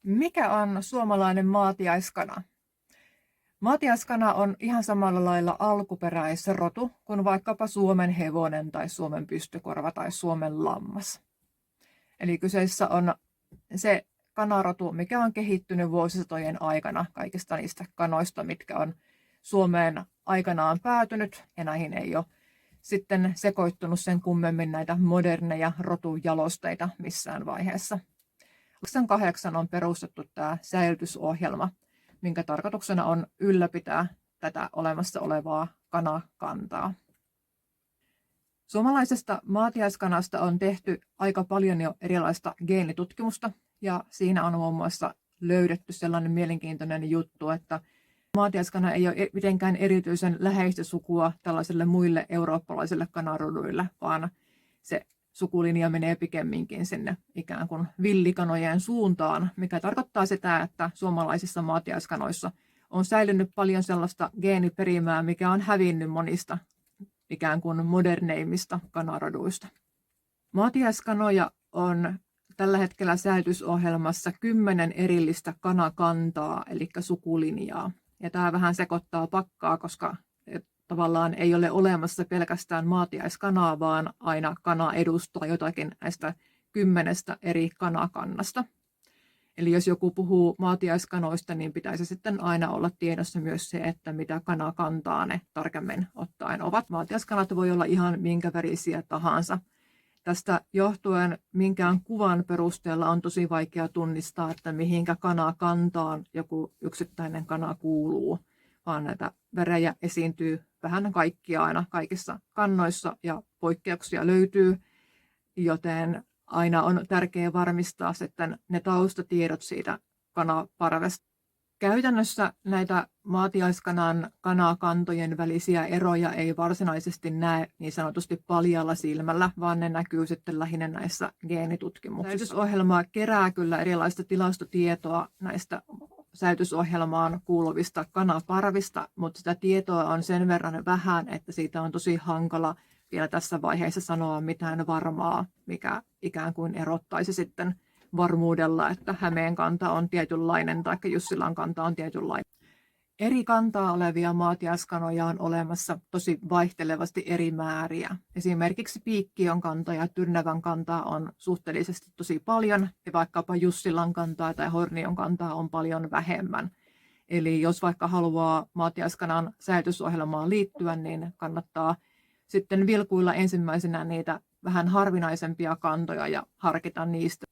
Mikä on suomalainen maatiaiskana? Maatiaiskana on ihan samalla lailla alkuperäisrotu kuin vaikkapa Suomen hevonen tai Suomen pystykorva tai Suomen lammas. Eli kyseessä on se kanarotu, mikä on kehittynyt vuosisatojen aikana kaikista niistä kanoista, mitkä on Suomeen aikanaan päätynyt, ja näihin ei ole sitten sekoittunut sen kummemmin näitä moderneja rotujalosteita missään vaiheessa. 2008 on perustettu tämä säilytysohjelma, minkä tarkoituksena on ylläpitää tätä olemassa olevaa kanakantaa. Suomalaisesta maatiaiskanasta on tehty aika paljon jo erilaista geenitutkimusta, ja siinä on muun muassa löydetty sellainen mielenkiintoinen juttu, että maatiaiskana ei ole mitenkään erityisen läheistä sukua tällaisille muille eurooppalaisille kanaroduille, vaan se sukulinja menee pikemminkin sinne ikään kuin villikanojen suuntaan, mikä tarkoittaa sitä, että suomalaisissa maatiaiskanoissa on säilynyt paljon sellaista geeniperimää, mikä on hävinnyt monista ikään kuin moderneimmista kanaroduista. Maatiaiskanoja on tällä hetkellä säilytysohjelmassa 10 erillistä kanakantaa, eli sukulinjaa. Ja tämä vähän sekoittaa pakkaa, koska tavallaan ei ole olemassa pelkästään maatiaiskanaa, vaan aina kana edustaa jotakin näistä 10 eri kanakannasta. Eli jos joku puhuu maatiaiskanoista, niin pitäisi sitten aina olla tiedossa myös se, että mitä kanakantaa ne tarkemmin ottaen ovat. Maatiaiskanat voi olla ihan minkä värisiä tahansa. Tästä johtuen minkään kuvan perusteella on tosi vaikea tunnistaa, että mihinkä kanakantaan joku yksittäinen kana kuuluu, vaan näitä värejä esiintyy vähän kaikkia aina kaikissa kannoissa ja poikkeuksia löytyy, joten aina on tärkeää varmistaa sitten ne taustatiedot siitä kanaparvesta. Käytännössä näitä maatiaiskanan kanakantojen välisiä eroja ei varsinaisesti näe niin sanotusti paljalla silmällä, vaan ne näkyy sitten lähinnä näissä geenitutkimuksissa. Säilytysohjelma kerää kyllä erilaista tilastotietoa näistä säilytysohjelmaan kuuluvista kanaparvista, mutta sitä tietoa on sen verran vähän, että siitä on tosi hankala vielä tässä vaiheessa sanoa mitään varmaa, mikä ikään kuin erottaisi sitten varmuudella, että Hämeen kanta on tietynlainen tai Jussilan kanta on tietynlainen. Eri kantaa olevia maatiaiskanoja on olemassa tosi vaihtelevasti eri määriä. Esimerkiksi Piikkiön kantaa ja Tyrnävän kantaa on suhteellisesti tosi paljon, ja vaikkapa Jussilan kantaa tai Hornion kantaa on paljon vähemmän. Eli jos vaikka haluaa maatiaiskanan säilytysohjelmaan liittyä, niin kannattaa sitten vilkuilla ensimmäisenä niitä vähän harvinaisempia kantoja ja harkita niistä.